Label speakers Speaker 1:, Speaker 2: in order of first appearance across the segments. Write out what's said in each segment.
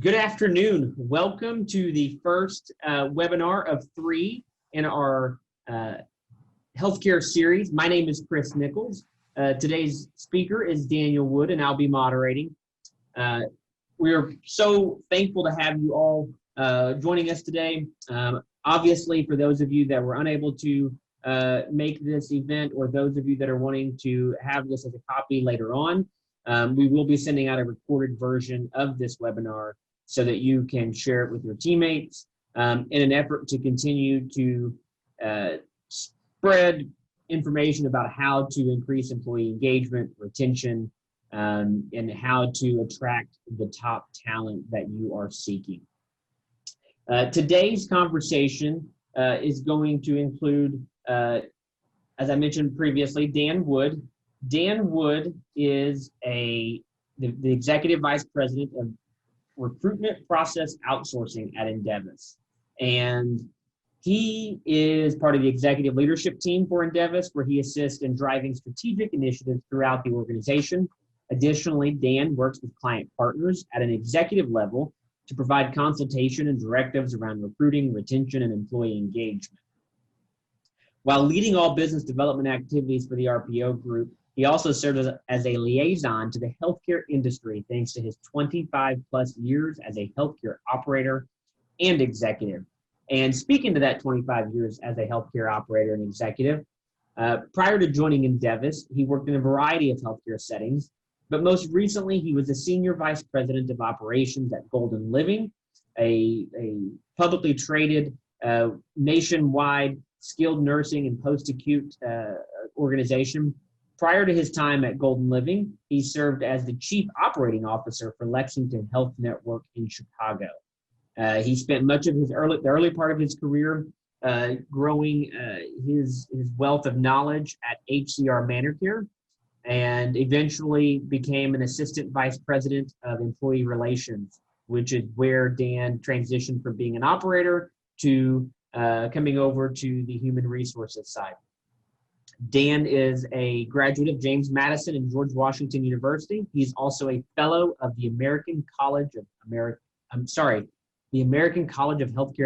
Speaker 1: Good afternoon. Welcome to the first webinar of 3 in our healthcare series. My name is Chris Nichols. Today's speaker is Daniel Wood, and I'll be moderating. We are so thankful to have you all joining us today. Obviously, for those of you that were unable to make this event, or those of you that are wanting to have this as a copy later on, we will be sending out a recorded version of this webinar so that you can share it with your teammates in an effort to continue to spread information about how to increase employee engagement, retention, and how to attract the top talent that you are seeking. Today's conversation is going to include, as I mentioned previously, Dan Wood. Dan Wood is the Executive Vice President of Recruitment Process Outsourcing at endevis. And he is part of the executive leadership team for endevis, where he assists in driving strategic initiatives throughout the organization. Additionally, Dan works with client partners at an executive level to provide consultation and directives around recruiting, retention, and employee engagement. While leading all business development activities for the RPO group, he also serves as a liaison to the healthcare industry thanks to his 25+ years as a healthcare operator and executive. And speaking to that 25 years as a healthcare operator and executive, prior to joining endevis, he worked in a variety of healthcare settings, but most recently he was a Senior Vice President of Operations at Golden Living, a publicly traded nationwide skilled nursing and post-acute organization. Prior to his time at Golden Living, he served as the Chief Operating Officer for Lexington Health Network in Chicago. He spent much of the early part of his career growing his wealth of knowledge at HCR ManorCare, and eventually became an Assistant Vice President of Employee Relations, which is where Dan transitioned from being an operator to coming over to the human resources side. Dan is a graduate of James Madison and George Washington University. He's also a fellow of the American College of Healthcare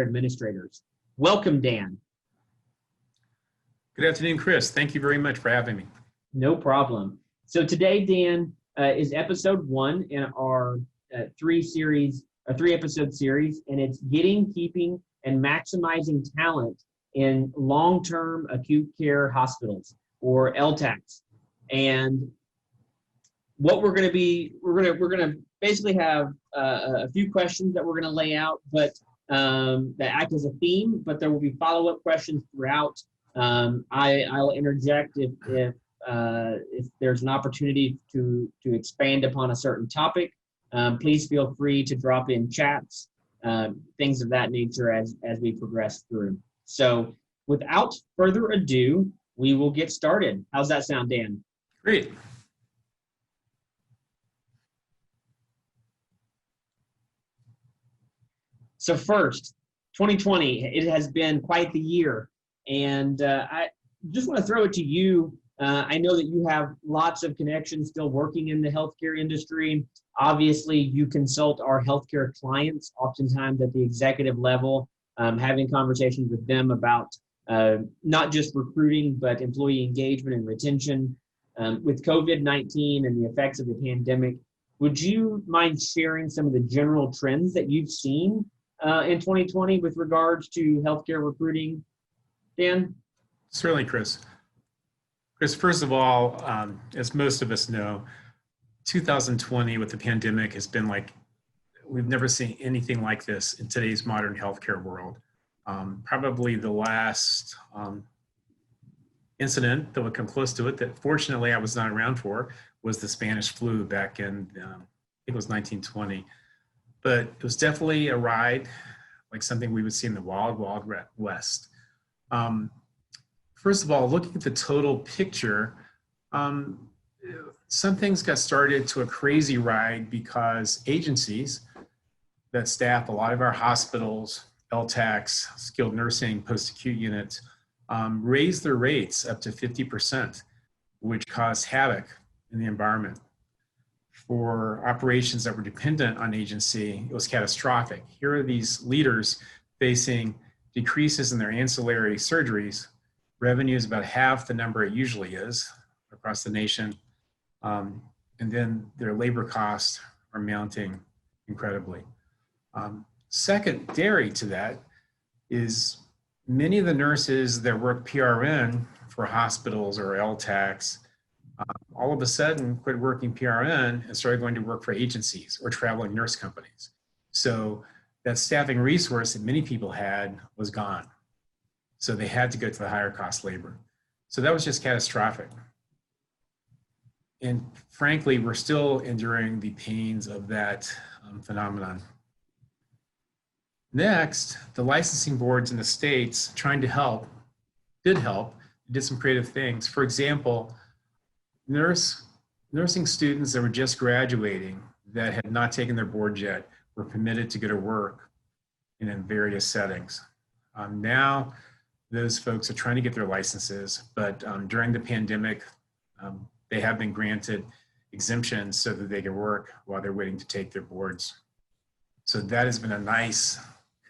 Speaker 1: Administrators. Welcome, Dan.
Speaker 2: Good afternoon, Chris. Thank you very much for having me.
Speaker 1: No problem. So today, Dan, is episode 1 in our 3-episode series, and it's getting, keeping, and maximizing talent in long-term acute care hospitals, or LTACH. And what we're going to basically have a few questions that we're going to lay out, but that act as a theme. But there will be follow-up questions throughout. I'll interject if there's an opportunity to expand upon a certain topic. Please feel free to drop in chats, things of that nature as we progress through. So without further ado, we will get started. How's that sound, Dan?
Speaker 2: Great.
Speaker 1: So first, 2020, it has been quite the year. And I just want to throw it to you. I know that you have lots of connections still working in the healthcare industry. Obviously, you consult our healthcare clients, oftentimes at the executive level, having conversations with them about not just recruiting, but employee engagement and retention. With COVID-19 and the effects of the pandemic, would you mind sharing some of the general trends that you've seen in 2020 with regards to healthcare recruiting, Dan?
Speaker 2: Certainly, Chris. Chris, first of all, as most of us know, 2020 with the pandemic has been like, we've never seen anything like this in today's modern healthcare world. Probably the last incident that would come close to it, that fortunately I was not around for, was the Spanish flu back in, I think it was 1920. But it was definitely a ride, like something we would see in the wild, wild west. First of all, looking at the total picture, some things got started to a crazy ride because agencies that staff a lot of our hospitals, LTACs, skilled nursing, post-acute units, raised their rates up to 50%, which caused havoc in the environment. for operations that were dependent on agency, it was catastrophic. Here are these leaders facing decreases in their ancillary surgeries. Revenue is about half the number it usually is across the nation. And then their labor costs are mounting incredibly. Secondary to that is many of the nurses that work PRN for hospitals or LTACH all of a sudden quit working PRN and started going to work for agencies or traveling nurse companies. So that staffing resource that many people had was gone. So they had to go to the higher cost labor. So that was just catastrophic. And frankly, we're still enduring the pains of that phenomenon. Next, the licensing boards in the states trying to help, did some creative things. For example, nursing students that were just graduating that had not taken their board yet were permitted to go to work in various settings. Now, those folks are trying to get their licenses, but during the pandemic, they have been granted exemptions so that they can work while they're waiting to take their boards. So that has been a nice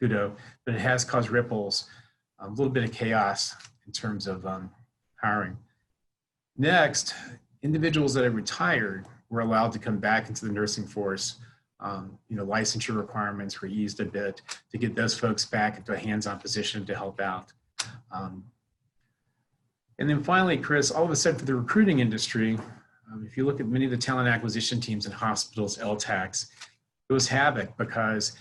Speaker 2: kudo, but it has caused ripples, a little bit of chaos in terms of hiring. Next, individuals that have retired were allowed to come back into the nursing force. Licensure requirements were eased a bit to get those folks back into a hands-on position to help out. And then finally, Chris, all of a sudden for the recruiting industry, if you look at many of the talent acquisition teams in hospitals, LTACs, it was havoc because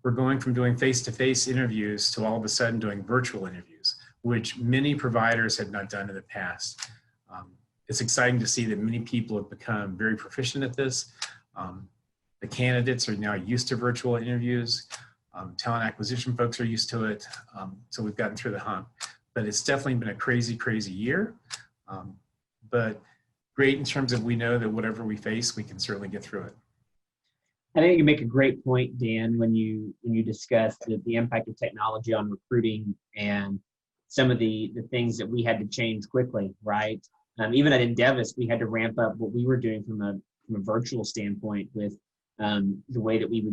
Speaker 2: we're going from doing face-to-face interviews to all of a sudden doing virtual interviews, which many providers had not done in the past. It's exciting to see that many people have become very proficient at this. The candidates are now used to virtual interviews. Talent acquisition folks are used to it. So we've gotten through the hump. But it's definitely been a crazy, crazy year. But great in terms of we know that whatever we face, we can certainly get through it.
Speaker 1: I think you make a great point, Dan, when you discuss the impact of technology on recruiting and some of the things that we had to change quickly, right? Even at endevis, we had to ramp up what we were doing from a virtual standpoint with the way that we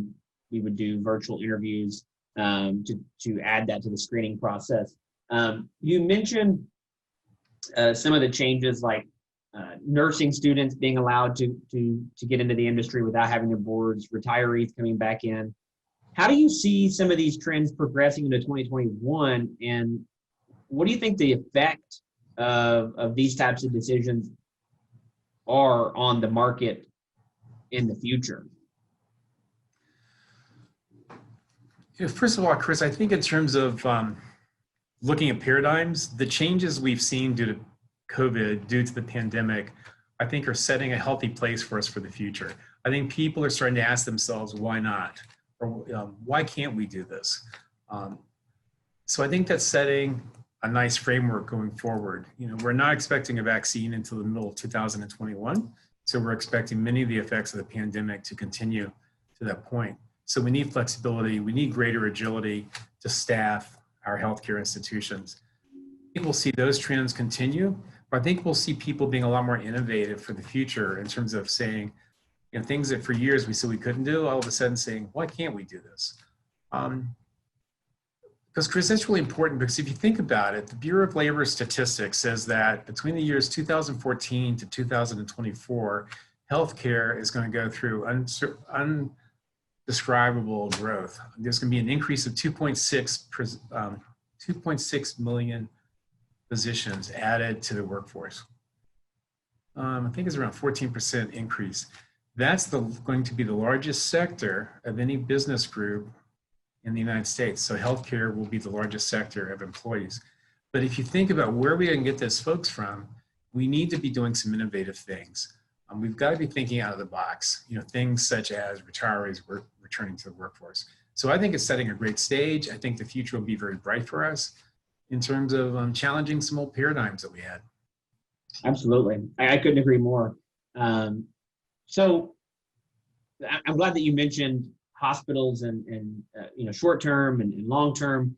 Speaker 1: would do virtual interviews to add that to the screening process. You mentioned some of the changes like nursing students being allowed to get into the industry without having their boards, retirees coming back in. How do you see some of these trends progressing into 2021? And what do you think the effect of these types of decisions are on the market in the future?
Speaker 2: First of all, Chris, I think in terms of looking at paradigms, the changes we've seen due to COVID, due to the pandemic, I think are setting a healthy place for us for the future. I think people are starting to ask themselves, why not? Or why can't we do this? So I think that's setting a nice framework going forward. We're not expecting a vaccine until the middle of 2021. So we're expecting many of the effects of the pandemic to continue to that point. So we need flexibility, we need greater agility to staff our healthcare institutions. I think we'll see those trends continue, but I think we'll see people being a lot more innovative for the future in terms of saying, things that for years we said we couldn't do, all of a sudden saying, why can't we do this? Because Chris, that's really important because if you think about it, the Bureau of Labor Statistics says that between the years 2014 to 2024, healthcare is going to go through undescribable growth. There's going to be an increase of 2.6 million positions added to the workforce. I think it's around 14% increase. That's going to be the largest sector of any business group in the United States. So healthcare will be the largest sector of employees. But if you think about where we can get those folks from, we need to be doing some innovative things. We've got to be thinking out of the box, things such as retirees returning to the workforce. So I think it's setting a great stage. I think the future will be very bright for us in terms of challenging some old paradigms that we had.
Speaker 1: Absolutely. I couldn't agree more. So I'm glad that you mentioned hospitals and short-term and long-term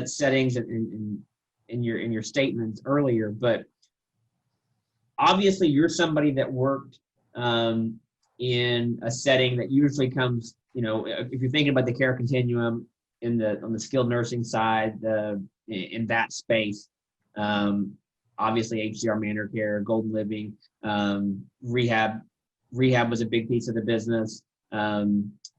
Speaker 1: settings in your statements earlier, but obviously you're somebody that worked in a setting that usually comes, if you're thinking about the care continuum on the skilled nursing side, in that space, obviously HCR manor care, golden living, rehab was a big piece of the business,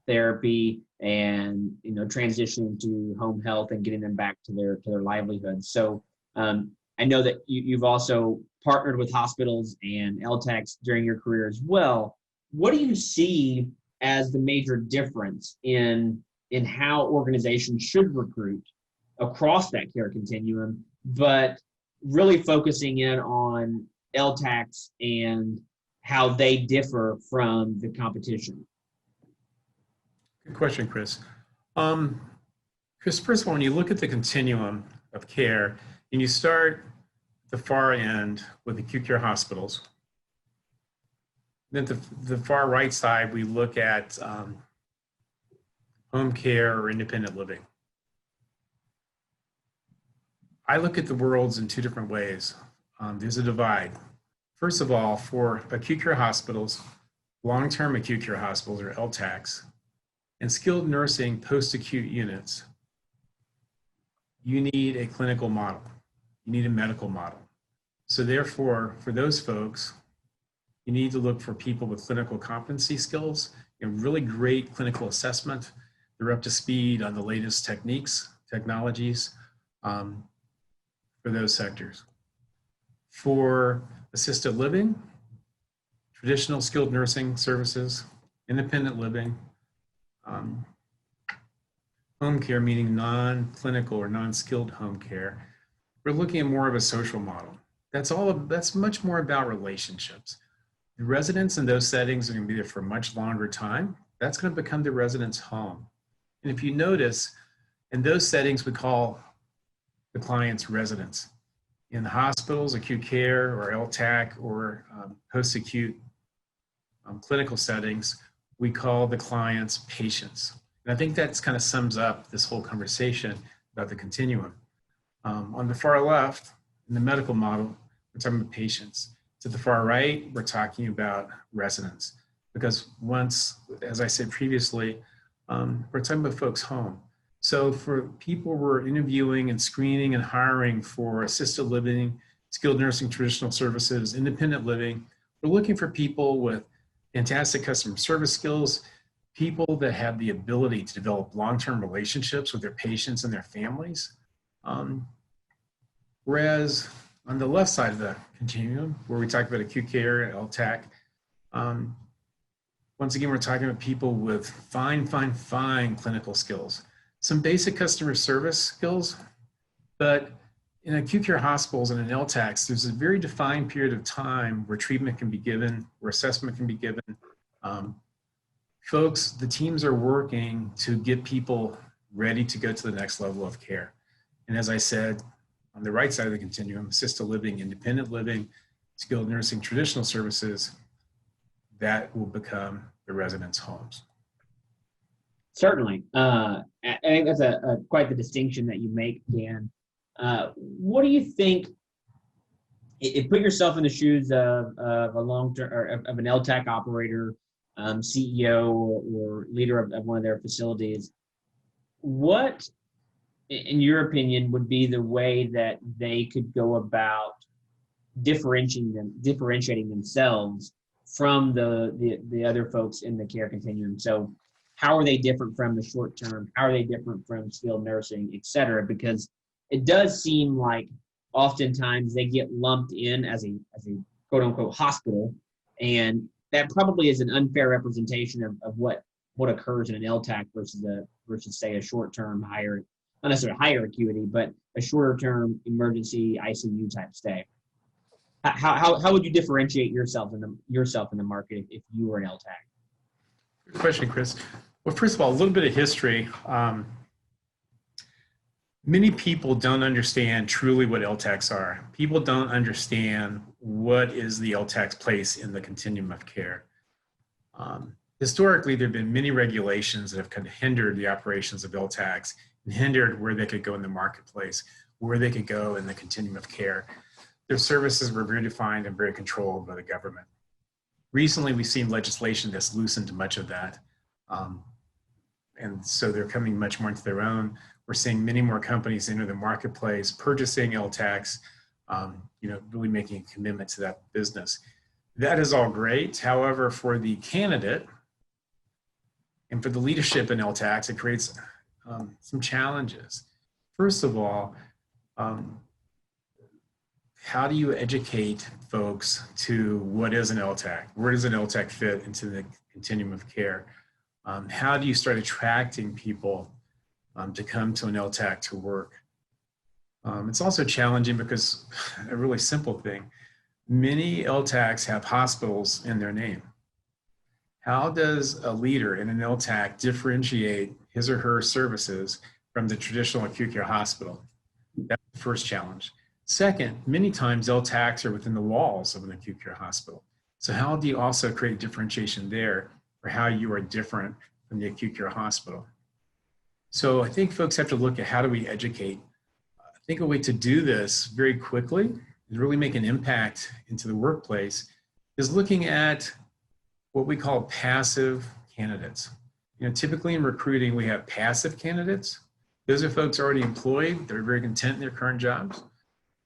Speaker 1: therapy, and transitioning to home health and getting them back to their livelihood. So I know that you've also partnered with hospitals and LTACs during your career as well. What do you see as the major difference in how organizations should recruit across that care continuum, but really focusing in on LTACs and how they differ from the competition?
Speaker 2: Good question, Chris. Chris, first of all, when you look at the continuum of care and you start at the far end with acute care hospitals, then the far right side, we look at home care or independent living. I look at the worlds in two different ways. There's a divide. First of all, for acute care hospitals, long-term acute care hospitals or LTACs, and skilled nursing post-acute units, you need a clinical model. You need a medical model. So therefore, for those folks, you need to look for people with clinical competency skills and really great clinical assessment. They're up to speed on the latest technologies for those sectors. For assisted living, traditional skilled nursing services, independent living, home care, meaning non-clinical or non-skilled home care, we're looking at more of a social model. That's much more about relationships. The residents in those settings are going to be there for a much longer time. That's going to become the resident's home. And if you notice, in those settings, we call the clients residents. In the hospitals, acute care or LTAC or post-acute clinical settings, we call the clients patients. And I think that kind of sums up this whole conversation about the continuum. On the far left, in the medical model, we're talking about patients. To the far right, we're talking about residents. Because once, as I said previously, we're talking about folks home. So for people we're interviewing and screening and hiring for assisted living, skilled nursing, traditional services, independent living, we're looking for people with fantastic customer service skills, people that have the ability to develop long-term relationships with their patients and their families. Whereas on the left side of the continuum, where we talk about acute care, LTAC, once again, we're talking about people with fine clinical skills, some basic customer service skills, but in acute care hospitals and in LTACs, there's a very defined period of time where treatment can be given, where assessment can be given. Folks, the teams are working to get people ready to go to the next level of care. And as I said, on the right side of the continuum, assisted living, independent living, skilled nursing, traditional services, that will become the residents' homes.
Speaker 1: Certainly. I think that's quite the distinction that you make, Dan. What do you think, put yourself in the shoes of a long-term, or of an LTAC operator, CEO, or leader of one of their facilities. What, in your opinion, would be the way that they could go about differentiating themselves from the other folks in the care continuum? So how are they different from the short term? How are they different from skilled nursing, et cetera? Because it does seem like oftentimes they get lumped in as a quote unquote hospital, and that probably is an unfair representation of what occurs in an LTAC versus say a short term higher, not necessarily higher acuity, but a shorter term emergency ICU type stay. How would you differentiate yourself in the market if you were an LTAC?
Speaker 2: Good question, Chris. Well, first of all, a little bit of history. Many people don't understand truly what LTACs are. People don't understand what is the LTAC's place in the continuum of care. Historically, there have been many regulations that have kind of hindered the operations of LTACs and hindered where they could go in the marketplace, where they could go in the continuum of care. Their services were very defined and very controlled by the government. Recently, we've seen legislation that's loosened much of that. And so they're coming much more into their own. We're seeing many more companies enter the marketplace, purchasing LTACs, really making a commitment to that business. That is all great. However, for the candidate and for the leadership in LTACs, it creates some challenges. First of all, how do you educate folks to what is an LTAC? Where does an LTAC fit into the continuum of care? How do you start attracting people to come to an LTAC to work? It's also challenging because a really simple thing, many LTACs have hospitals in their name. How does a leader in an LTAC differentiate his or her services from the traditional acute care hospital? That's the first challenge. Second, many times LTACs are within the walls of an acute care hospital. So how do you also create differentiation there for how you are different from the acute care hospital? So I think folks have to look at how do we educate. I think a way to do this very quickly and really make an impact into the workplace is looking at what we call passive candidates. Typically in recruiting, we have passive candidates. Those are folks already employed. They're very content in their current jobs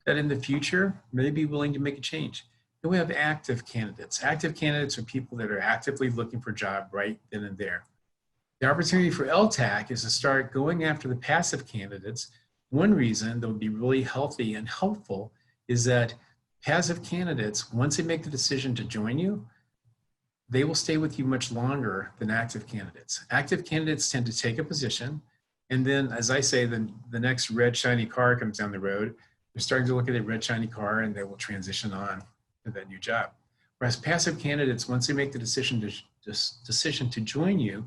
Speaker 2: that in the future may be willing to make a change. Then we have active candidates. Active candidates are people that are actively looking for a job right then and there. The opportunity for LTAC is to start going after the passive candidates. One reason that would be really healthy and helpful is that passive candidates, once they make the decision to join you, they will stay with you much longer than active candidates. Active candidates tend to take a position, and then, as I say, the next red shiny car comes down the road. They're starting to look at a red shiny car and they will transition on to that new job. Whereas passive candidates, once they make the decision to join you,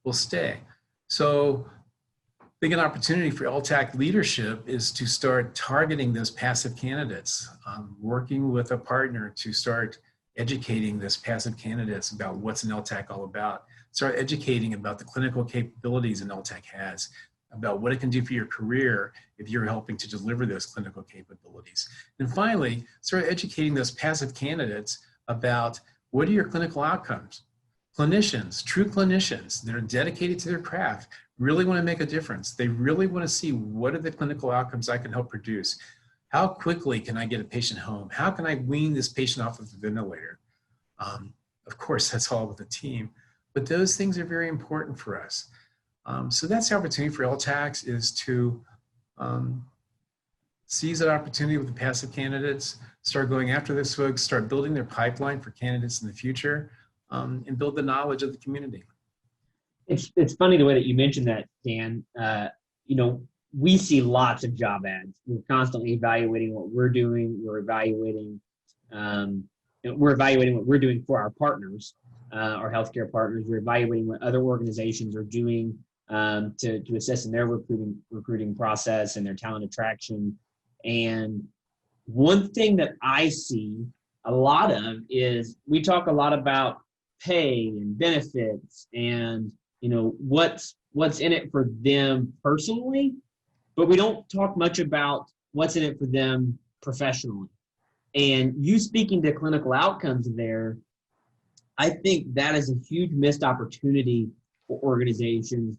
Speaker 2: will stay. So I think an opportunity for LTAC leadership is to start targeting those passive candidates, working with a partner to start educating those passive candidates about what's an LTAC all about, start educating about the clinical capabilities an LTAC has, about what it can do for your career if you're helping to deliver those clinical capabilities. And finally, start educating those passive candidates about what are your clinical outcomes. Clinicians, true clinicians that are dedicated to their craft, really want to make a difference. They really want to see what are the clinical outcomes I can help produce. How quickly can I get a patient home? How can I wean this patient off of the ventilator? Of course, that's all with a team, but those things are very important for us. So that's the opportunity for LTACs, is to seize that opportunity with the passive candidates, start going after those folks, start building their pipeline for candidates in the future, and build the knowledge of the community.
Speaker 1: It's funny the way that you mentioned that, Dan. We see lots of job ads. We're constantly evaluating what we're doing. We're evaluating what we're doing for our partners, our healthcare partners. We're evaluating what other organizations are doing to assess in their recruiting process and their talent attraction. And one thing that I see a lot of is we talk a lot about pay and benefits and what's in it for them personally, but we don't talk much about what's in it for them professionally. And you speaking to clinical outcomes there, I think that is a huge missed opportunity for organizations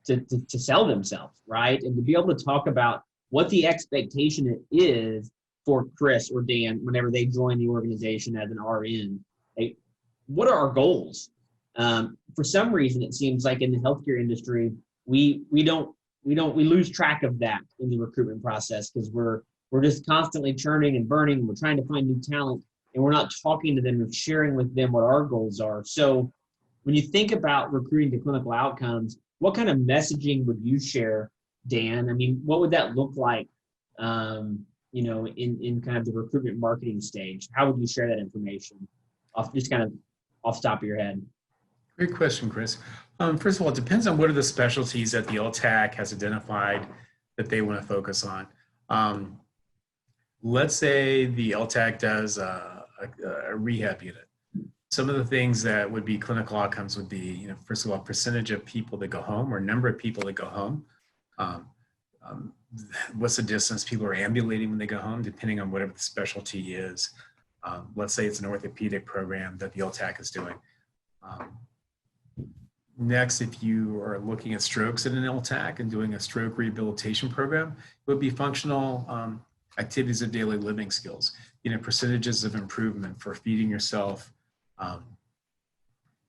Speaker 1: to sell themselves, right? And to be able to talk about what the expectation is for Chris or Dan whenever they join the organization as an RN. Hey, what are our goals? For some reason, it seems like in the healthcare industry, we lose track of that in the recruitment process because we're just constantly churning and burning. We're trying to find new talent, and we're not talking to them and sharing with them what our goals are. So when you think about recruiting to clinical outcomes, what kind of messaging would you share, Dan? I mean, what would that look like, in kind of the recruitment marketing stage? How would you share that information off the top of your head?
Speaker 2: Great question, Chris. First of all, it depends on what are the specialties that the LTAC has identified that they want to focus on. Let's say the LTAC does a rehab unit. Some of the things that would be clinical outcomes would be, first of all, percentage of people that go home or number of people that go home. What's the distance people are ambulating when they go home, depending on whatever the specialty is. Let's say it's an orthopedic program that the LTACH is doing. Next, if you are looking at strokes in an LTACH and doing a stroke rehabilitation program, it would be functional activities of daily living skills, percentages of improvement for feeding yourself,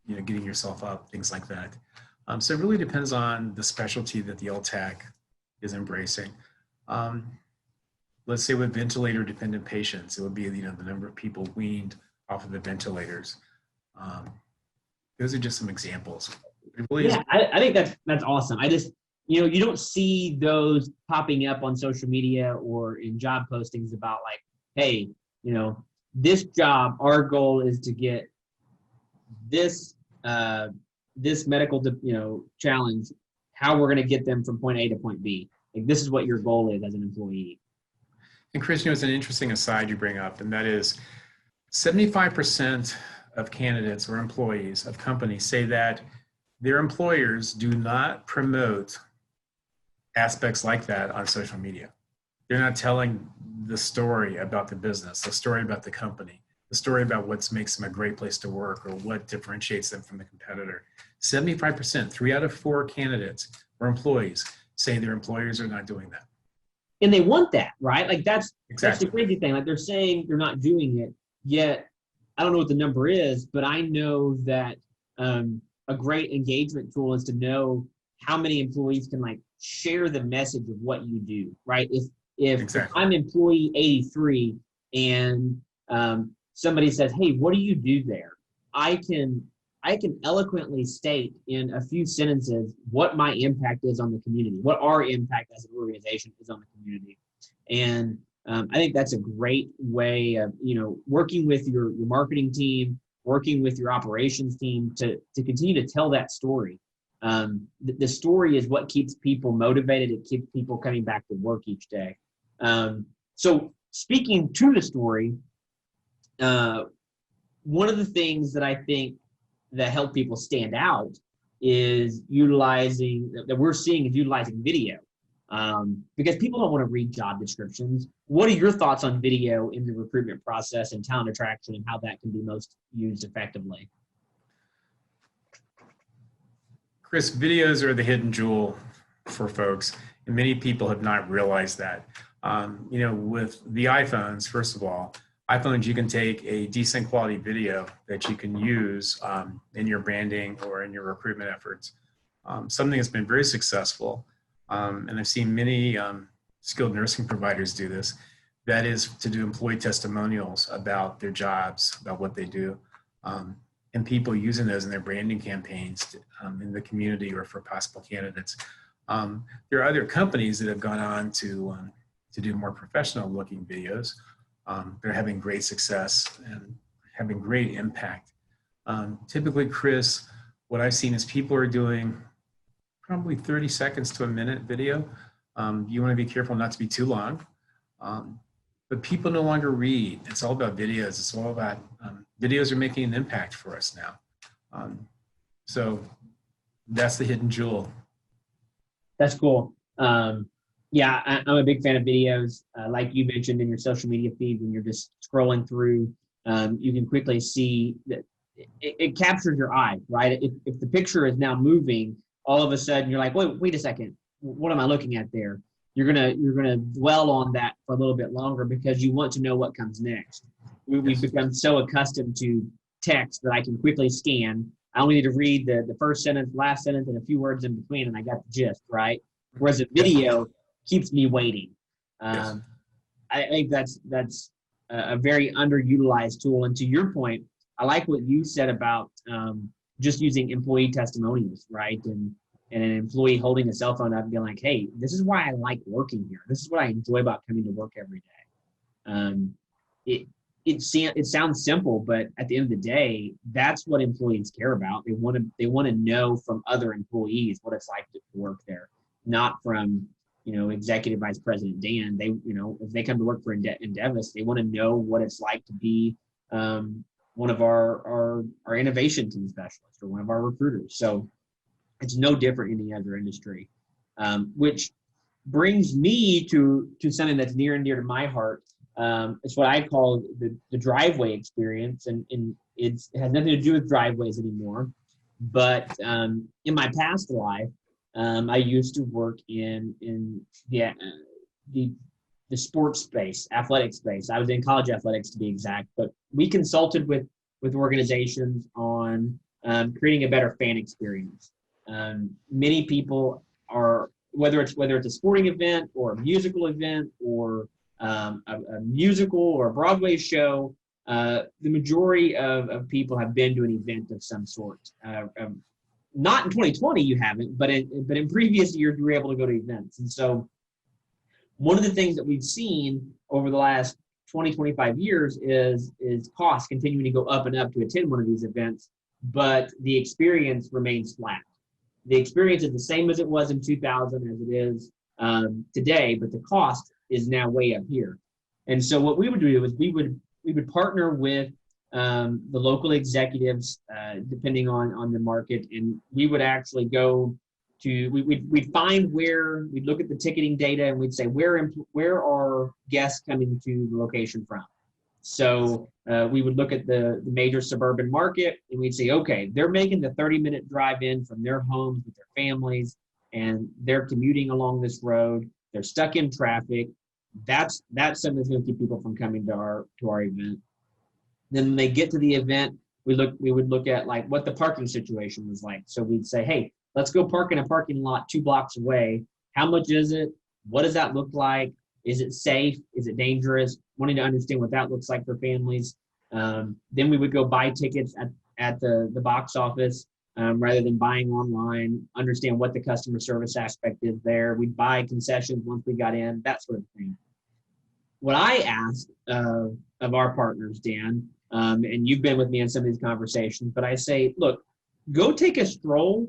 Speaker 2: getting yourself up, things like that. So it really depends on the specialty that the LTACH is embracing. Let's say with ventilator dependent patients, it would be, the number of people weaned off of the ventilators. Those are just some examples. It really
Speaker 1: Yeah, I think that's awesome. I just, you don't see those popping up on social media or in job postings about like, hey, this job, our goal is to get this this medical challenge, how we're going to get them from point A to point B. Like, this is what your goal is as an employee.
Speaker 2: And Chris, it's an interesting aside you bring up, and that is 75% of candidates or employees of companies say that their employers do not promote aspects like that on social media. They're not telling the story about the business, the story about the company, the story about what makes them a great place to work or what differentiates them from the competitor. 75%, 3 out of 4 candidates or employees say their employers are not doing that.
Speaker 1: And they want that, right? Like that's
Speaker 2: Exactly.
Speaker 1: the crazy thing. Like they're saying they're not doing it, yet I don't know what the number is, but I know that a great engagement tool is to know how many employees can like share the message of what you do, right? If I'm employee 83 and somebody says, hey, what do you do there? I can eloquently state in a few sentences what my impact is on the community, what our impact as an organization is on the community. And I think that's a great way of, working with your marketing team, working with your operations team to continue to tell that story. The story is what keeps people motivated. It keeps people coming back to work each day. So speaking to the story, one of the things that I think that help people stand out is utilizing video. Because people don't want to read job descriptions. What are your thoughts on video in the recruitment process and talent attraction and how that can be most used effectively?
Speaker 2: Chris, videos are the hidden jewel for folks, and many people have not realized that. With the iPhones, first of all, iPhones, you can take a decent quality video that you can use in your branding or in your recruitment efforts. Something that's been very successful, and I've seen many skilled nursing providers do this, that is to do employee testimonials about their jobs, about what they do, and people using those in their branding campaigns in the community or for possible candidates. There are other companies that have gone on to do more professional looking videos. They're having great success and having great impact. Typically, Chris, what I've seen is people are doing probably 30 seconds to a minute video. You want to be careful not to be too long. But people no longer read. It's all about videos. It's all about videos are making an impact for us now. So that's the hidden jewel.
Speaker 1: That's cool. Yeah, I'm a big fan of videos. Like you mentioned in your social media feed, when you're just scrolling through, you can quickly see that it captures your eye, right? If the picture is now moving, all of a sudden you're like, wait a second, what am I looking at there? You're gonna dwell on that for a little bit longer because you want to know what comes next. We've become so accustomed to text that I can quickly scan. I only need to read the first sentence, last sentence, and a few words in between, and I got the gist, right? Whereas a video keeps me waiting. I think that's a very underutilized tool. And to your point, I like what you said about just using employee testimonials, right? And an employee holding a cell phone up and being like, hey, this is why I like working here. This is what I enjoy about coming to work every day. It sounds simple, but at the end of the day, that's what employees care about. They want to know from other employees what it's like to work there, not from Executive Vice President Dan. They if they come to work for endevis, they want to know what it's like to be one of our innovation team specialists or one of our recruiters. So it's no different in any other industry, which brings me to something that's near and dear to my heart. It's what I call the driveway experience, and it has nothing to do with driveways anymore. But in my past life, I used to work in the sports space, athletic space. I was in college athletics to be exact, but we consulted with organizations on creating a better fan experience. Many people are, whether it's a sporting event or a musical event or a musical or a Broadway show, the majority of people have been to an event of some sort. Not in 2020, you haven't, but in previous years, you were able to go to events. And so one of the things that we've seen over the last 20, 25 years is costs continuing to go up and up to attend one of these events, but the experience remains flat. The experience is the same as it was in 2000 as it is today, but the cost is now way up here. And so what we would do is we would partner with the local executives, depending on the market, and we would actually go to, we'd find where, we'd look at the ticketing data and we'd say, where are guests coming to the location from? So we would look at the major suburban market and we'd say, okay, they're making the 30-minute drive in from their homes with their families, and they're commuting along this road. They're stuck in traffic. That's something that's going to keep people from coming to our event. Then when they get to the event, we would look at like what the parking situation was like. So we'd say, hey, let's go park in a parking lot 2 blocks away. How much is it? What does that look like? Is it safe? Is it dangerous? Wanting to understand what that looks like for families. Then we would go buy tickets at the box office rather than buying online, understand what the customer service aspect is there. We'd buy concessions once we got in, that sort of thing. What I asked of our partners, Dan, and you've been with me in some of these conversations, but I say, look, go take a stroll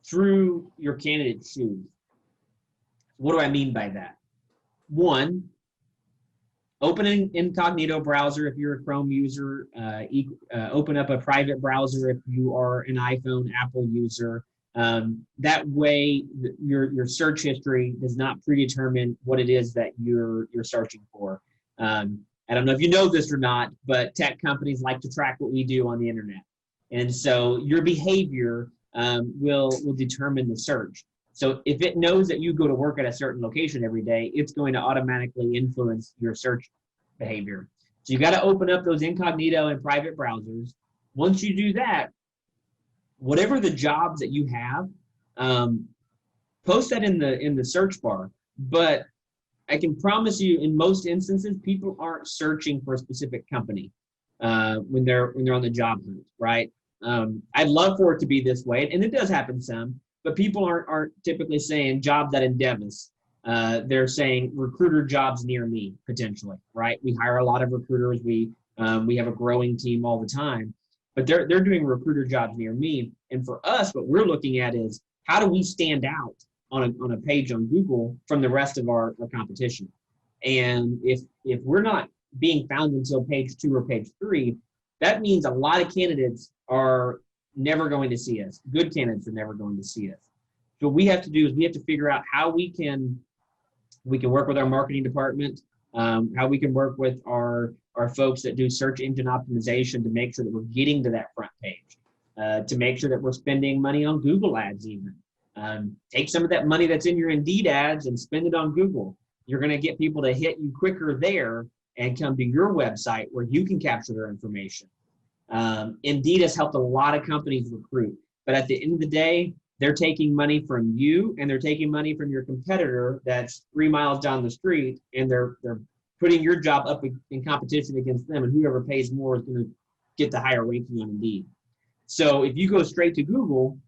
Speaker 1: through your candidate's shoes. What do I mean by that? One, open an incognito browser if you're a Chrome user. Open up a private browser if you are an iPhone, Apple user. That way, your search history does not predetermine what it is that you're searching for. I don't know if you know this or not, but tech companies like to track what we do on the internet. And so your behavior will determine the search. So if it knows that you go to work at a certain location every day, it's going to automatically influence your search behavior. So you got to open up those incognito and private browsers. Once you do that, whatever the jobs that you have, post that in the search bar. But I can promise you, in most instances, people aren't searching for a specific company when they're on the job hunt, right? I'd love for it to be this way, and it does happen some, but people aren't typically saying jobs at endevis. They're saying recruiter jobs near me, potentially, right? We hire a lot of recruiters. We have a growing team all the time, but they're doing recruiter jobs near me. And for us, what we're looking at is how do we stand out on a page on Google from the rest of our competition? And if we're not being found until page 2 or page 3, that means a lot of candidates are never going to see us. Good candidates are never going to see us. So what we have to do is we have to figure out how we can work with our marketing department, how we can work with our folks that do search engine optimization to make sure that we're getting to that front page, to make sure that we're spending money on Google ads even. Take some of that money that's in your Indeed ads and spend it on Google. You're going to get people to hit you quicker there and come to your website where you can capture their information. Indeed has helped a lot of companies recruit, but at the end of the day, they're taking money from you and they're taking money from your competitor that's 3 miles down the street, and they're putting your job up in competition against them, and whoever pays more is going to get the higher ranking on Indeed. So if you go straight to Google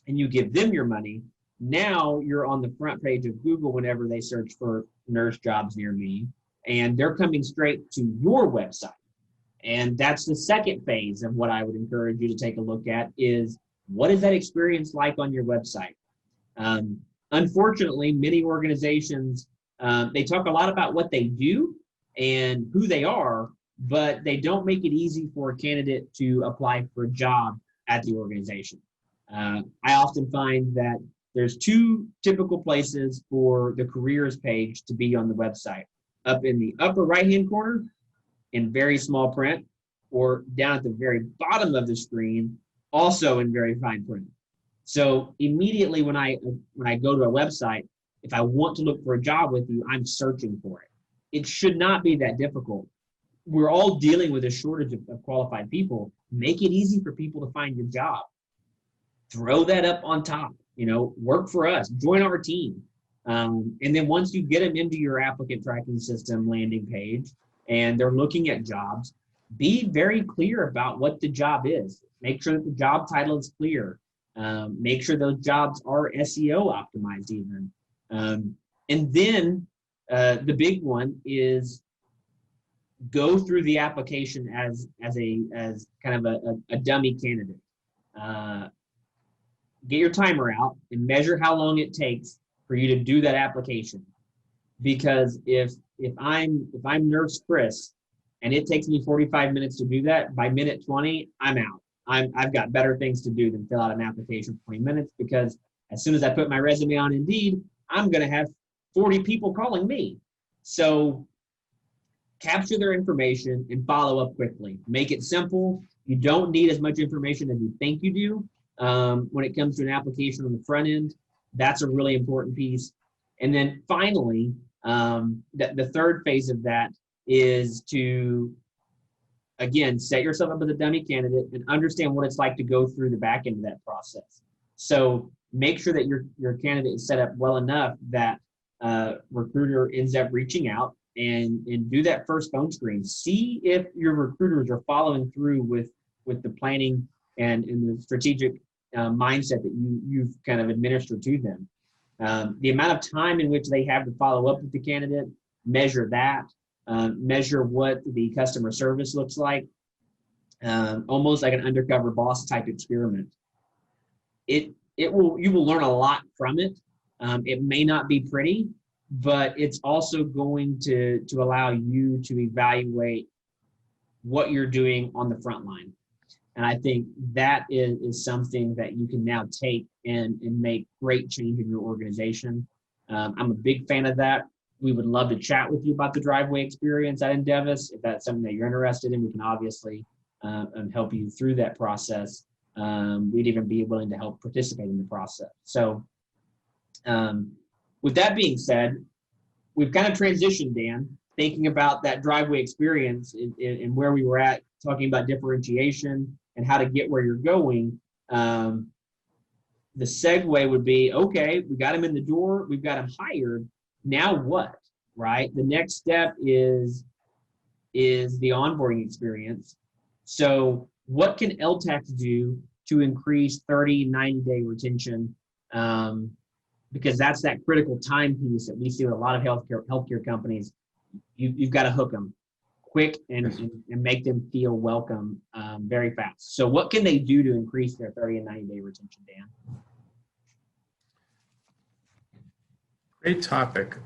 Speaker 1: and you give them your money, now you're on the front page of Google whenever they search for nurse jobs near me, and they're coming straight to your website. And that's the second phase of what I would encourage you to take a look at is, what is that experience like on your website? Unfortunately, many organizations, they talk a lot about what they do and who they are, but they don't make it easy for a candidate to apply for a job at the organization. I often find that there's 2 typical places for the careers page to be on the website. up in the upper right-hand corner in very small print, or down at the very bottom of the screen, also in very fine print. So immediately when I go to a website, if I want to look for a job with you, I'm searching for it. It should not be that difficult. We're all dealing with a shortage of qualified people. Make it easy for people to find your job. Throw that up on top, work for us, join our team. And then once you get them into your applicant tracking system landing page and they're looking at jobs, be very clear about what the job is. Make sure that the job title is clear. Make sure those jobs are SEO optimized even. And then the big one is go through the application as kind of a dummy candidate. Get your timer out and measure how long it takes for you to do that application. Because if I'm Nurse Chris and it takes me 45 minutes to do that, by minute 20, I'm out. I've got better things to do than fill out an application for 20 minutes, because as soon as I put my resume on Indeed, I'm going to have 40 people calling me. So capture their information and follow up quickly. Make it simple. You don't need as much information as you think you do when it comes to an application on the front end. That's a really important piece. And then finally, the third phase of that is to, again, set yourself up as a dummy candidate and understand what it's like to go through the back end of that process. So make sure that your candidate is set up well enough that recruiter ends up reaching out and do that first phone screen. See if your recruiters are following through with the planning and the strategic mindset that you've kind of administered to them. The amount of time in which they have to follow up with the candidate, measure that. Measure what the customer service looks like, almost like an undercover boss type experiment. You will learn a lot from it. It may not be pretty, but it's also going to allow you to evaluate what you're doing on the front line. And I think that is something that you can now take and make great change in your organization. I'm a big fan of that. We would love to chat with you about the driveway experience at endevis. If that's something that you're interested in, we can obviously help you through that process. We'd even be willing to help participate in the process. So with that being said, we've kind of transitioned, Dan, thinking about that driveway experience and where we were at, talking about differentiation and how to get where you're going. The segue would be, okay, we got him in the door, we've got him hired. Now what, right? The next step is the onboarding experience. So what can LTACH do to increase 30, 90-day retention? Because that's that critical time piece that we see with a lot of healthcare companies. You've got to hook them quick and make them feel welcome very fast. So what can they do to increase their 30 and 90-day retention, Dan?
Speaker 2: Great topic.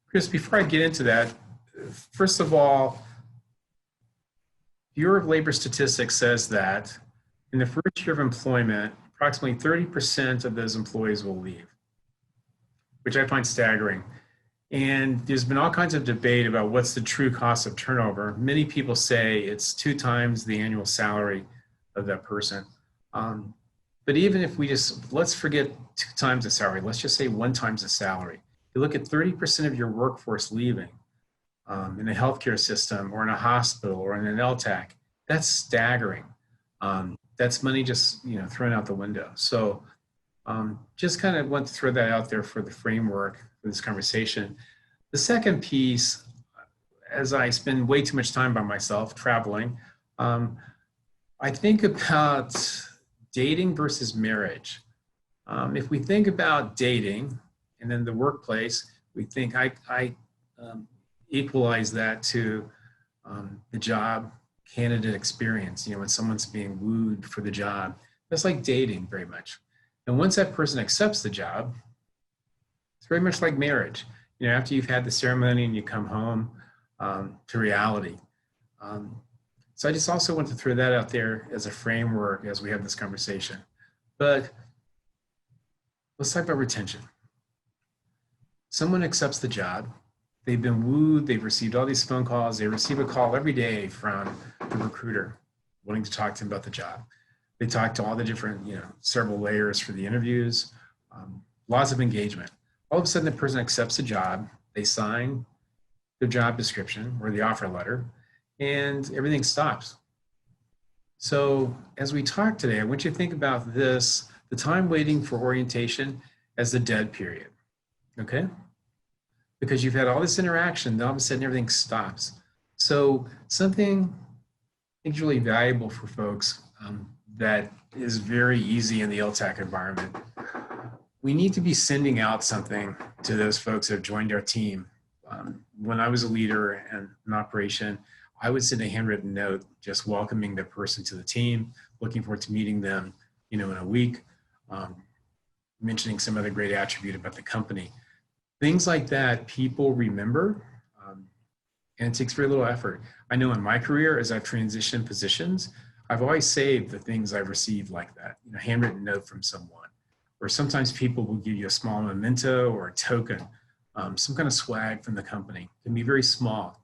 Speaker 2: Chris, before I get into that, first of all, Bureau of Labor Statistics says that in the first year of employment, approximately 30% of those employees will leave, which I find staggering. And there's been all kinds of debate about what's the true cost of turnover. Many people say it's 2 times the annual salary of that person. But even if let's forget 2 times the salary, let's just say 1 times the salary. You look at 30% of your workforce leaving in a healthcare system or in a hospital or in an LTACH, that's staggering. That's money just thrown out the window. So just kind of want to throw that out there for the framework for this conversation. The second piece, as I spend way too much time by myself traveling, I think about dating versus marriage. If we think about dating and then the workplace, we think I equalize that to the job candidate experience. When someone's being wooed for the job, that's like dating very much. And once that person accepts the job, it's very much like marriage. After you've had the ceremony and you come home to reality. So I just also want to throw that out there as a framework as we have this conversation. But let's talk about retention. Someone accepts the job, they've been wooed, they've received all these phone calls, they receive a call every day from the recruiter wanting to talk to them about the job. They talk to all the different, several layers for the interviews, lots of engagement. All of a sudden, the person accepts the job, they sign their job description or the offer letter, and everything stops. So as we talk today, I want you to think about this, the time waiting for orientation as the dead period, okay? Because you've had all this interaction, then all of a sudden everything stops. So something I think is really valuable for folks that is very easy in the LTACH environment. We need to be sending out something to those folks that have joined our team. When I was a leader and an operation, I would send a handwritten note just welcoming the person to the team, looking forward to meeting them, in a week, mentioning some other great attribute about the company. Things like that, people remember, and it takes very little effort. I know in my career, as I've transitioned positions, I've always saved the things I've received like that, handwritten note from someone. Or sometimes people will give you a small memento or a token, some kind of swag from the company. It can be very small.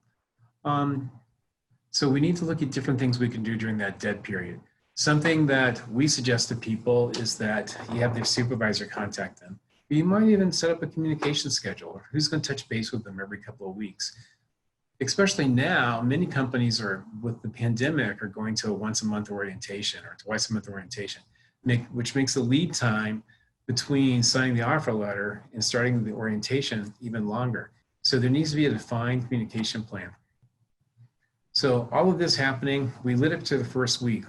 Speaker 2: So we need to look at different things we can do during that dead period. Something that we suggest to people is that you have their supervisor contact them. You might even set up a communication schedule. Who's going to touch base with them every couple of weeks? Especially now, many companies are, with the pandemic, are going to a once-a-month orientation or twice-a-month orientation, which makes the lead time between signing the offer letter and starting the orientation even longer. So there needs to be a defined communication plan. So all of this happening, we lit up to the first week.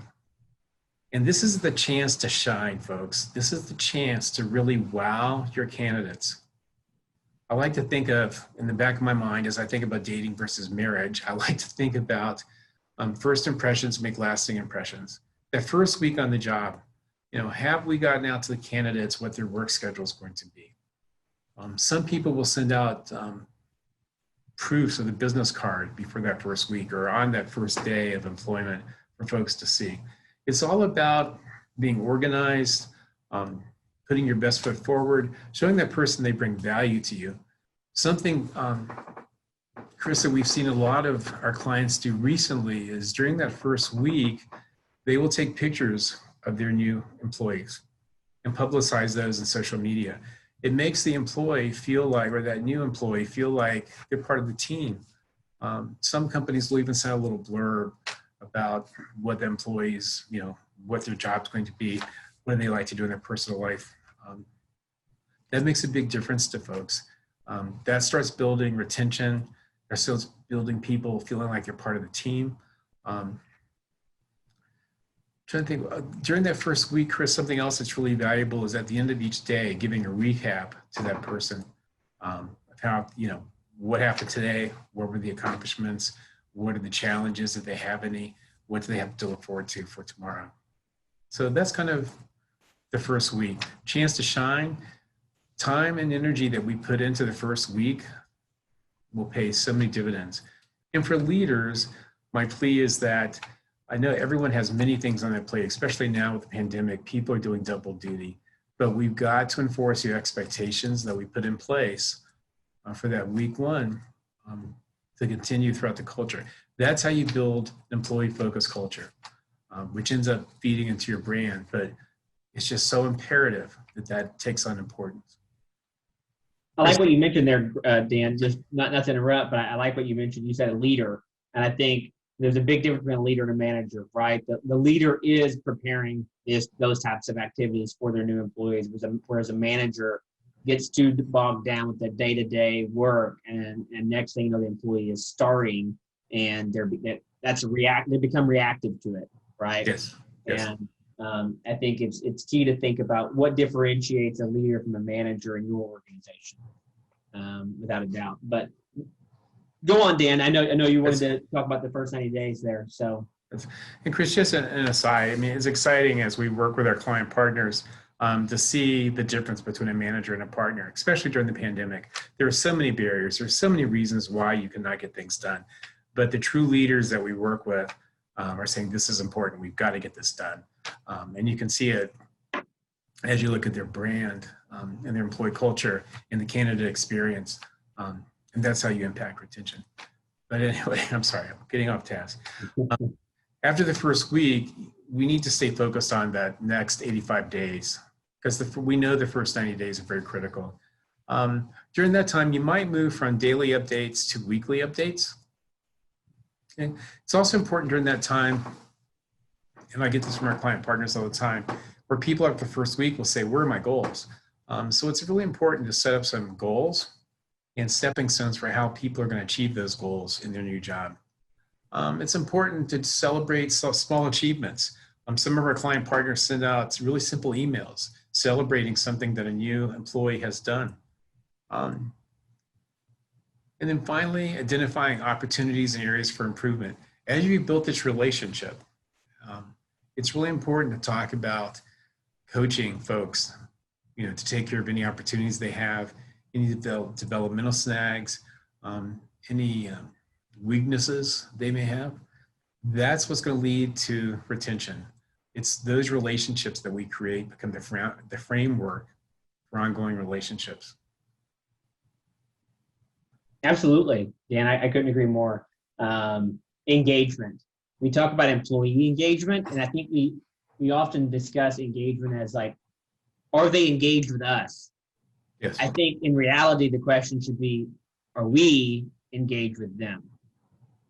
Speaker 2: And this is the chance to shine, folks. This is the chance to really wow your candidates. I like to think of, in the back of my mind, as I think about dating versus marriage, I like to think about first impressions make lasting impressions. That first week on the job, have we gotten out to the candidates what their work schedule is going to be? Some people will send out proofs of the business card before that first week or on that first day of employment for folks to see. It's all about being organized, putting your best foot forward, showing that person they bring value to you. Something, Chris, that we've seen a lot of our clients do recently is during that first week, they will take pictures of their new employees and publicize those in social media. It makes the employee feel like, or that new employee feel like they're part of the team. Some companies will even send a little blurb about what the employees, what their job's going to be, what they like to do in their personal life. That makes a big difference to folks. That starts building retention, that starts building people feeling like they're part of the team. Trying to think, during that first week, Chris, something else that's really valuable is at the end of each day, giving a recap to that person of how, what happened today, what were the accomplishments, what are the challenges, if they have any, what do they have to look forward to for tomorrow. So that's kind of the first week. Chance to shine. Time and energy that we put into the first week will pay so many dividends. And for leaders, my plea is that I know everyone has many things on their plate, especially now with the pandemic. People are doing double duty, but we've got to enforce the expectations that we put in place for that week one to continue throughout the culture. That's how you build employee-focused culture, which ends up feeding into your brand, but it's just so imperative that that takes on importance.
Speaker 1: I like what you mentioned there, Dan, just not to interrupt, but I like what you mentioned. You said a leader, and I think there's a big difference between a leader and a manager, right? The leader is preparing those types of activities for their new employees, whereas a manager gets too bogged down with the day-to-day work, and next thing you know, the employee is starting, and they become reactive to it, right?
Speaker 2: Yes. Yes.
Speaker 1: And I think it's key to think about what differentiates a leader from a manager in your organization, without a doubt. But go on, Dan. I know you wanted to talk about the first 90 days there. So,
Speaker 2: and Chris, just an aside, I mean, it's exciting as we work with our client partners to see the difference between a manager and a partner, especially during the pandemic. There are so many barriers. There's so many reasons why you cannot get things done. But the true leaders that we work with are saying, this is important. We've got to get this done. And you can see it as you look at their brand and their employee culture and the candidate experience. And that's how you impact retention. But anyway, I'm sorry, I'm getting off task. After the first week, we need to stay focused on that next 85 days because we know the first 90 days are very critical. During that time, you might move from daily updates to weekly updates. Okay. It's also important during that time, and I get this from our client partners all the time, where people after the first week will say, where are my goals? So it's really important to set up some goals and stepping stones for how people are going to achieve those goals in their new job. It's important to celebrate small achievements. Some of our client partners send out really simple emails celebrating something that a new employee has done. And then finally, identifying opportunities and areas for improvement. As you build this relationship, it's really important to talk about coaching folks, to take care of any opportunities they have, any developmental snags, any weaknesses they may have. That's what's going to lead to retention. It's those relationships that we create become the framework for ongoing relationships.
Speaker 1: Absolutely, Dan, I couldn't agree more. Engagement. We talk about employee engagement, and I think we often discuss engagement as like, are they engaged with us?
Speaker 2: Yes.
Speaker 1: I think in reality, the question should be, are we engaged with them?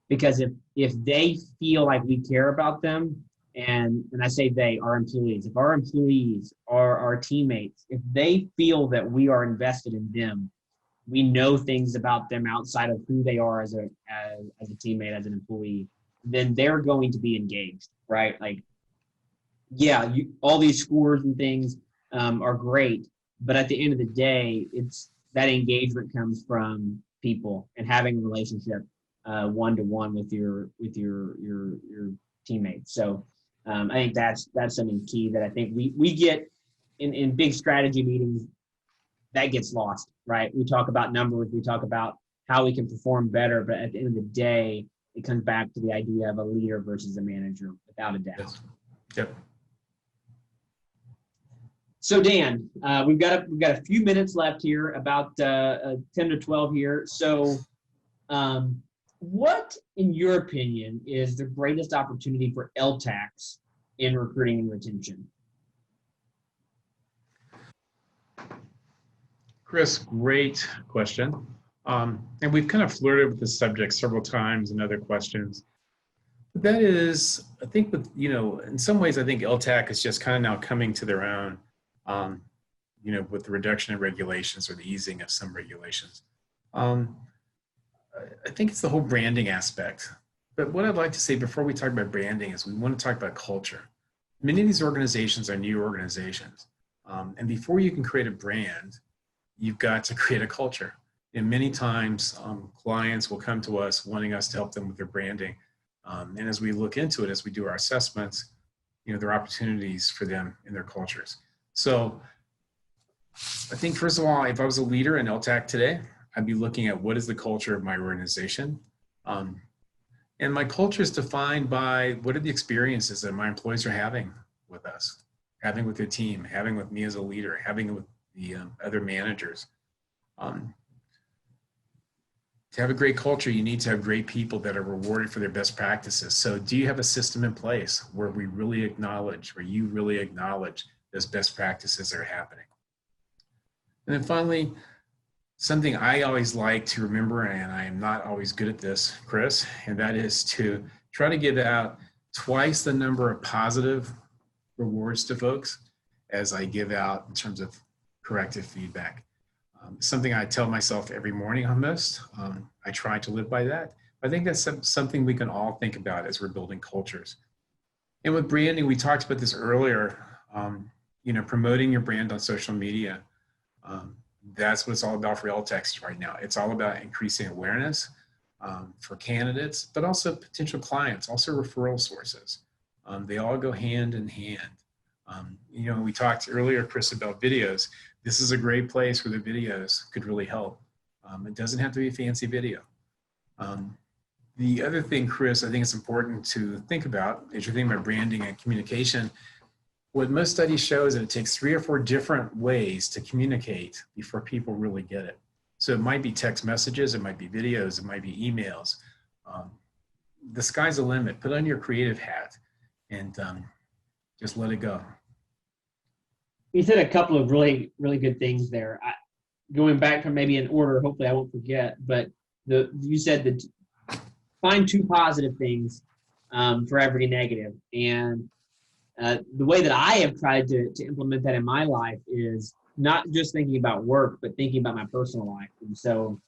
Speaker 1: Because if they feel like we care about them, and I say they, our employees, if our employees are our teammates, if they feel that we are invested in them, we know things about them outside of who they are as a teammate, as an employee, then they're going to be engaged, right? Like, yeah, all these scores and things are great, but at the end of the day, it's that engagement comes from people and having a relationship one-to-one with your teammates. So I think that's something key that I think we get in big strategy meetings. That gets lost, right? We talk about numbers, we talk about how we can perform better, but at the end of the day, it comes back to the idea of a leader versus a manager, without a doubt.
Speaker 2: Yes. Yep.
Speaker 1: So Dan, we've got a few minutes left here, about 10 to 12 here. So what, in your opinion, is the greatest opportunity for LTACH in recruiting and retention?
Speaker 2: Chris, great question. And we've kind of flirted with this subject several times in other questions. But that is, I think, in some ways, I think LTACH is just kind of now coming to their own, with the reduction in regulations or the easing of some regulations. I think it's the whole branding aspect. But what I'd like to say before we talk about branding is we want to talk about culture. Many of these organizations are new organizations. And before you can create a brand, you've got to create a culture. And many times clients will come to us wanting us to help them with their branding. And as we look into it, as we do our assessments, there are opportunities for them in their cultures. So I think, first of all, if I was a leader in LTACH today, I'd be looking at what is the culture of my organization. And my culture is defined by what are the experiences that my employees are having with us, having with their team, having with me as a leader, having with the other managers. To have a great culture, you need to have great people that are rewarded for their best practices. So do you have a system in place where you really acknowledge those best practices that are happening? And then finally, something I always like to remember, and I am not always good at this, Chris, and that is to try to give out twice the number of positive rewards to folks as I give out in terms of corrective feedback. Something I tell myself every morning almost. I try to live by that. I think that's something we can all think about as we're building cultures. And with branding, we talked about this earlier, promoting your brand on social media. That's what it's all about for LTACH right now. It's all about increasing awareness for candidates, but also potential clients, also referral sources. They all go hand in hand. We talked earlier, Chris, about videos. This is a great place where the videos could really help. It doesn't have to be a fancy video. The other thing, Chris, I think it's important to think about as you're thinking about branding and communication. What most studies show is that it takes 3 or 4 different ways to communicate before people really get it. So it might be text messages, it might be videos, it might be emails. The sky's the limit. Put on your creative hat and just let it go.
Speaker 1: You said a couple of really, really good things there. Going back from maybe in order, hopefully I won't forget, but you said that find 2 positive things for every negative. And the way that I have tried to implement that in my life is not just thinking about work, but thinking about my personal life. And so,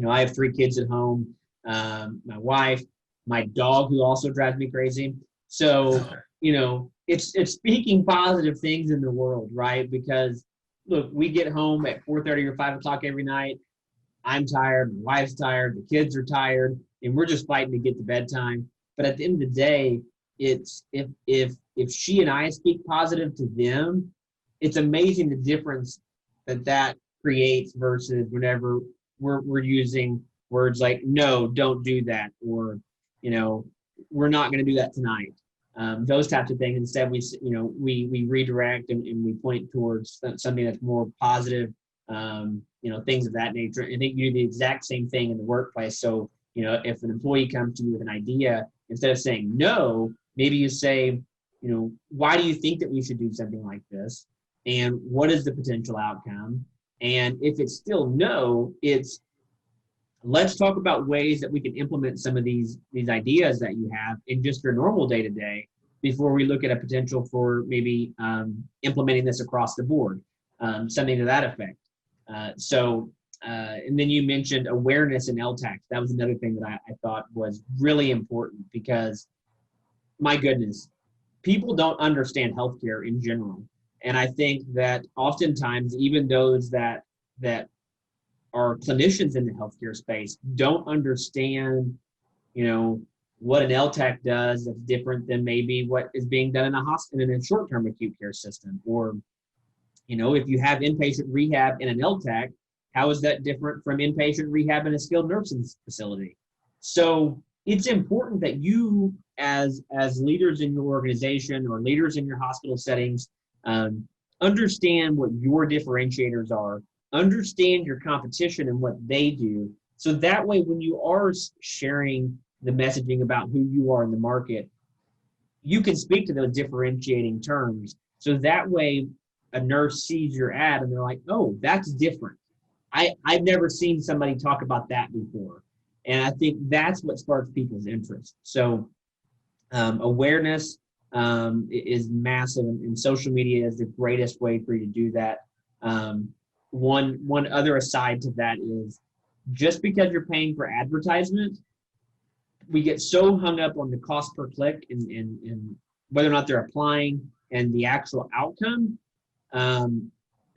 Speaker 1: I have 3 kids at home, my wife, my dog, who also drives me crazy. So, it's speaking positive things in the world, right? Because look, we get home at 4:30 or 5 o'clock every night. I'm tired, my wife's tired, the kids are tired, and we're just fighting to get to bedtime. But at the end of the day, it's if she and I speak positive to them, it's amazing the difference that creates versus whenever we're using words like, no, don't do that, or, we're not going to do that tonight. Those types of things. Instead, we redirect and we point towards something that's more positive, things of that nature. And I think you do the exact same thing in the workplace. So, if an employee comes to you with an idea, instead of saying no, maybe you say, why do you think that we should do something like this? And what is the potential outcome? And if it's still no, it's let's talk about ways that we can implement some of these ideas that you have in just your normal day-to-day before we look at a potential for maybe implementing this across the board, something to that effect. And then you mentioned awareness in LTACH. That was another thing that I thought was really important because, my goodness, people don't understand healthcare in general. And I think that oftentimes, even those that are clinicians in the healthcare space don't understand, what an LTACH does that's different than maybe what is being done in a hospital in a short-term acute care system. Or, if you have inpatient rehab in an LTACH, how is that different from inpatient rehab in a skilled nursing facility? So it's important that you, as leaders in your organization or leaders in your hospital settings, understand what your differentiators are, understand your competition and what they do. So that way, when you are sharing the messaging about who you are in the market, you can speak to those differentiating terms. So that way, a nurse sees your ad and they're like, oh, that's different. I've never seen somebody talk about that before. And I think that's what sparks people's interest. So awareness is massive, and social media is the greatest way for you to do that. One other aside to that is, just because you're paying for advertisement, we get so hung up on the cost per click and whether or not they're applying and the actual outcome.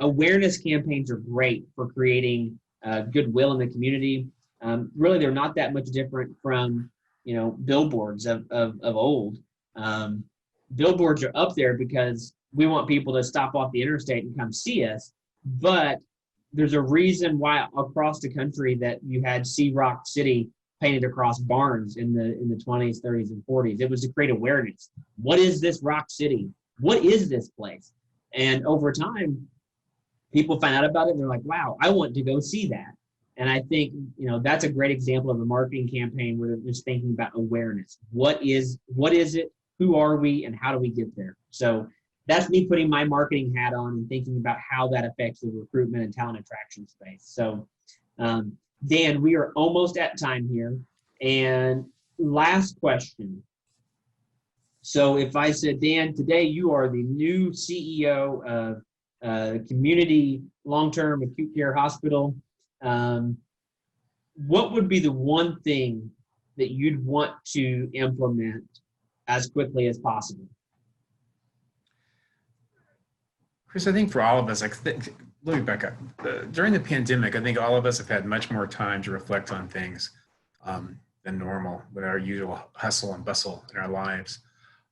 Speaker 1: Awareness campaigns are great for creating goodwill in the community. Really, they're not that much different from billboards of old. Billboards are up there because we want people to stop off the interstate and come see us. But there's a reason why across the country that you had Sea Rock City painted across barns in the 20s, 30s, and 40s. It was to create awareness. What is this Rock City? What is this place? And over time, people find out about it and they're like, wow, I want to go see that. And I think, that's a great example of a marketing campaign where they're just thinking about awareness. What is it? Who are we? And how do we get there? So that's me putting my marketing hat on and thinking about how that affects the recruitment and talent attraction space. So, Dan, we are almost at time here. And last question. So if I said, Dan, today you are the new CEO of Community Long-Term Acute Care Hospital, what would be the one thing that you'd want to implement as quickly as possible?
Speaker 2: Chris, I think for all of us, let me back up. During the pandemic, I think all of us have had much more time to reflect on things than normal with our usual hustle and bustle in our lives.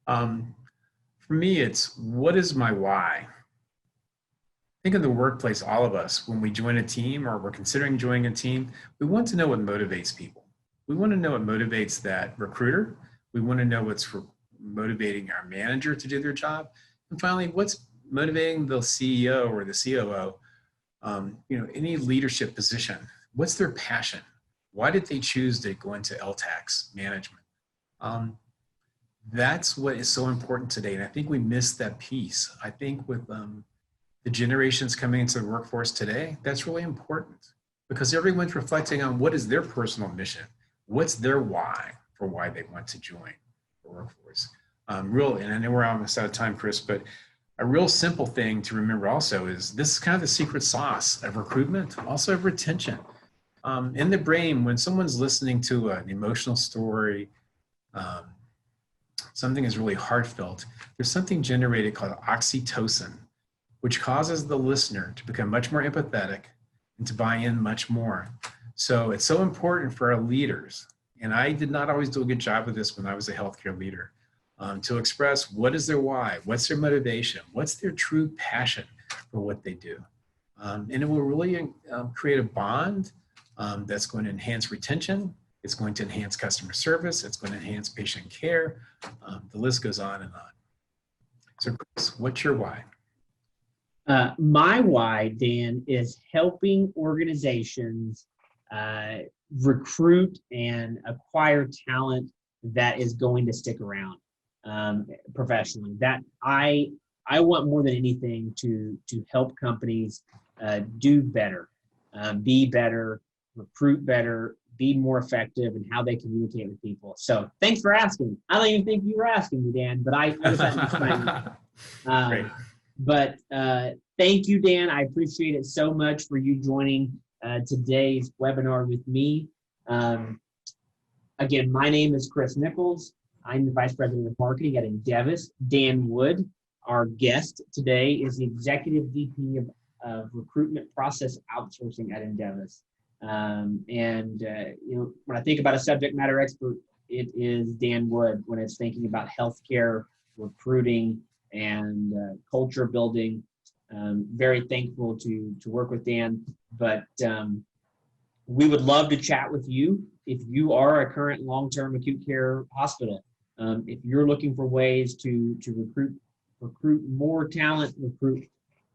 Speaker 2: For me, it's what is my why? Think of the workplace, all of us, when we join a team or we're considering joining a team, we want to know what motivates people. We want to know what motivates that recruiter. We want to know what's motivating our manager to do their job. And finally, what's motivating the CEO or the COO Any leadership position, what's their passion? Why did they choose to go into LTACH management? That's what is so important today. And I think we missed that piece. I think with the generations coming into the workforce today, that's really important because everyone's reflecting on what is their personal mission, what's their why for why they want to join the workforce. And I know we're almost out of time, Chris, but a real simple thing to remember also is this is kind of the secret sauce of recruitment, also of retention. In the brain, when someone's listening to an emotional story, something is really heartfelt, there's something generated called oxytocin, which causes the listener to become much more empathetic and to buy in much more. So it's so important for our leaders, and I did not always do a good job of this when I was a healthcare leader, to express what is their why, what's their motivation, what's their true passion for what they do. And it will really create a bond that's going to enhance retention. It's going to enhance customer service. It's going to enhance patient care. The list goes on and on. So Chris, what's your why?
Speaker 1: My why, Dan, is helping organizations recruit and acquire talent that is going to stick around professionally. That I want more than anything to help companies do better, be better, recruit better, be more effective in how they communicate with people. So thanks for asking. I don't even think you were asking me, Dan, but I just had to explain.
Speaker 2: Great.
Speaker 1: But thank you, Dan. I appreciate it so much for you joining today's webinar with me. Again, my name is Chris Nichols. I'm the Vice President of Marketing at Endevis. Dan Wood, our guest today, is the Executive VP of Recruitment Process Outsourcing at Endevis. When I think about a subject matter expert, it is Dan Wood when it's thinking about healthcare, recruiting, and culture building. Very thankful to work with Dan, but we would love to chat with you if you are a current long-term acute care hospital. If you're looking for ways to recruit more talent, recruit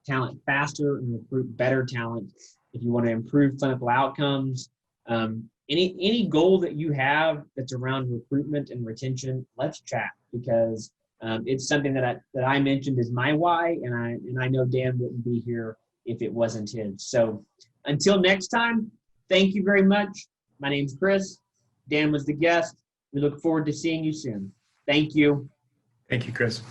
Speaker 1: talent faster, and recruit better talent, if you want to improve clinical outcomes, any goal that you have that's around recruitment and retention, let's chat, because it's something that I mentioned is my why, and I know Dan wouldn't be here if it wasn't his. So until next time, thank you very much. My name's Chris. Dan was the guest. We look forward to seeing you soon. Thank you.
Speaker 2: Thank you, Chris.